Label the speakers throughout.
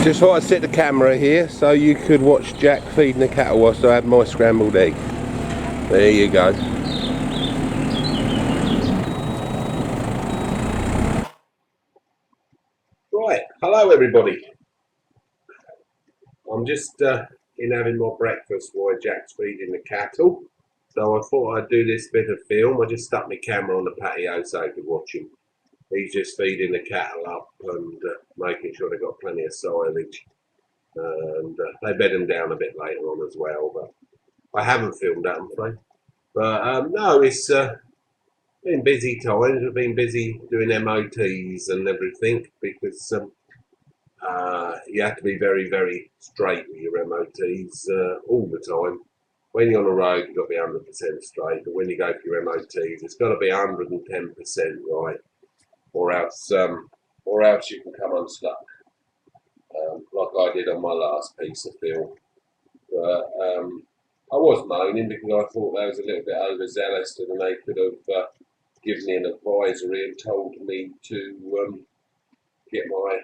Speaker 1: Just thought I'd set the camera here so you could watch Jack feeding the cattle whilst I have my scrambled egg. There you go. Right, hello everybody. I'm just in having my breakfast while Jack's feeding the cattle. So I thought I'd do this bit of film. I just stuck my camera on the patio so I could watch him. He's just feeding the cattle up and making sure they've got plenty of silage. And they bed them down a bit later on as well, but I haven't filmed that, I'm afraid. But no, it's been busy times. We've been busy doing MOTs and everything because you have to be very, very straight with your MOTs all the time. When you're on the road, you've got to be 100% straight, but when you go for your MOTs, it's got to be 110% right, or else you can come unstuck, like I did on my last piece of film. But I was moaning because I thought they was a little bit overzealous, and they could have given me an advisory and told me to get my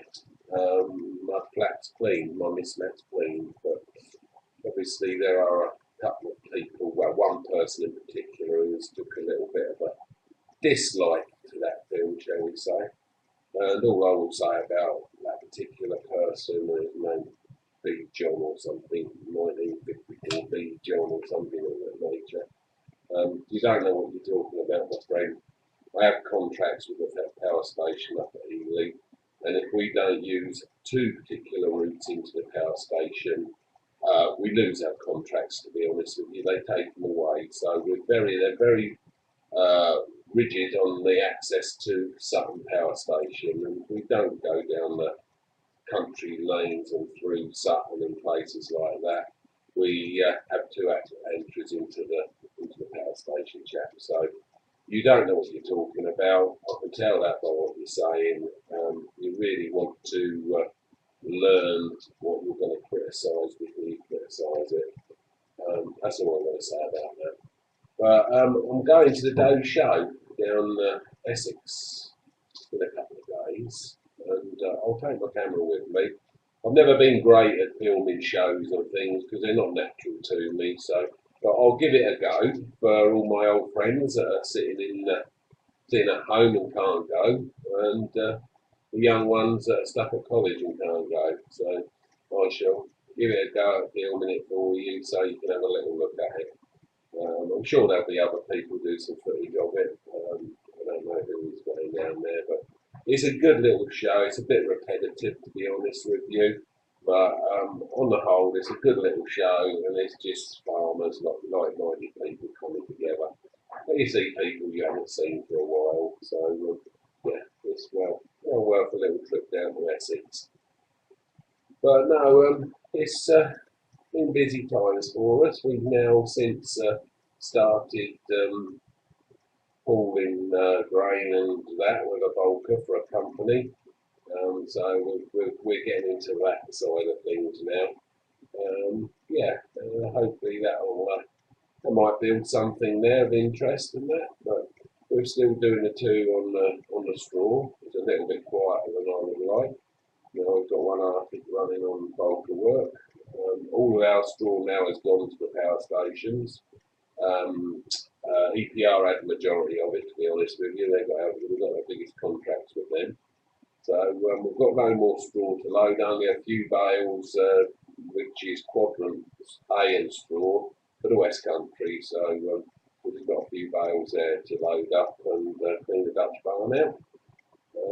Speaker 1: mud flats clean, my mismats clean. But obviously there are a couple of people, well, one person in particular who's took a little bit of a dislike to that film, shall we say. And all I will say about that particular person is named B. John or something, 1954 B. John or something of that nature. You don't know what you're talking about, my friend. I have contracts with the power station up at Ely, and if we don't use two particular routes into the power station, we lose our contracts, to be honest with you. They take them away. So they're very rigid on the access to Sutton Power Station, and we don't go down the country lanes and through Sutton and places like that. We have two entries into the power station, chap. So you don't know what you're talking about. I can tell that by what you're saying. You really want to learn what you're going to criticise before you criticise it. That's all I'm going to say about that. But I'm going to the Doe show down Essex in a couple of days, and I'll take my camera with me. I've never been great at filming shows and things because they're not natural to me, so but I'll give it a go for all my old friends that are sitting at home and can't go, and the young ones that are stuck at college and can't go. So I shall give it a go at filming it for you so you can have a little look at it. I'm sure there'll be other people do some footage of it. I don't know who's going down there, but it's a good little show. It's a bit repetitive, to be honest with you, but on the whole, it's a good little show, and it's just farmers, like-minded people coming together. But you see people you haven't seen for a while, so yeah, it's well worth a little trip down to Essex. But no, it's been busy times for us. We've now since started hauling grain and that with a bulker for a company. So we're getting into that side of things now. Yeah, hopefully that might build something there of interest in that. But we're still doing the two on the straw. It's a little bit quieter than I would like. You know, I've got one arctic running on bulker work. All of our straw now has gone to the power stations. EPR had the majority of it, to be honest with you. We've got the biggest contracts with them. So we've got no more straw to load, only a few bales, which is quadrant hay and straw for the West Country. So we've got a few bales there to load up and clean the Dutch barn out.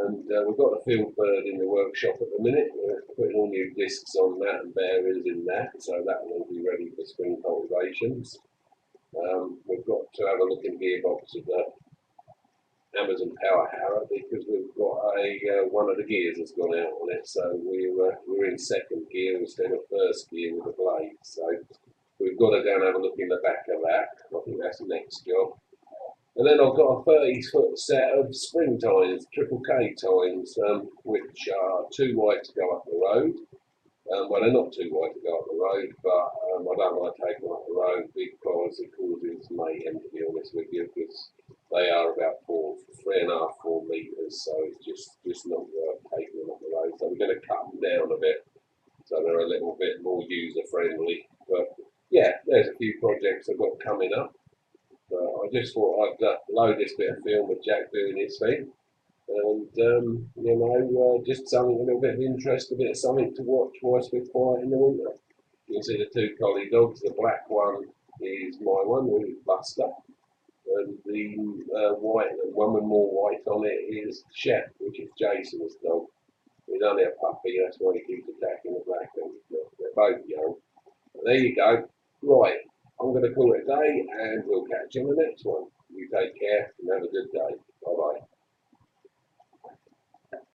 Speaker 1: And we've got the field bird in the workshop at the minute. We're putting all new discs on that and bearings in that, so that will be ready for spring cultivations. We've got to have a look in gearbox of the Amazon Power Harrow because we've got one of the gears has gone out on it, so we're in second gear instead of first gear with the blade. So we've got to go and have a look in the back of that. I think that's the next job. And then I've got a 30-foot set of spring tines, triple K tines, which are too wide to go up the road. Well, they're not too wide to go up the road, but I don't like taking them up the road because it causes mayhem, to be honest with you, because they are about 3.5, 4 metres, so it's just not worth taking them up the road. So we're going to cut them down a bit are a little bit more user friendly. But yeah, there's a few projects I've got coming up. But I just thought I'd load this bit of film with Jack doing his thing. And just something, a little bit of interest, a bit of something to watch whilst we're quiet in the winter. You can see the two collie dogs. The black one is my one, who's Buster, and the white, the one with more white on it is Shep, which is Jason's dog. He's only a puppy, that's why he keeps attacking the black one. They're both young. But there you go. Right, I'm going to call it a day, and we'll catch you in the next one. You take care and have a good day. Bye bye.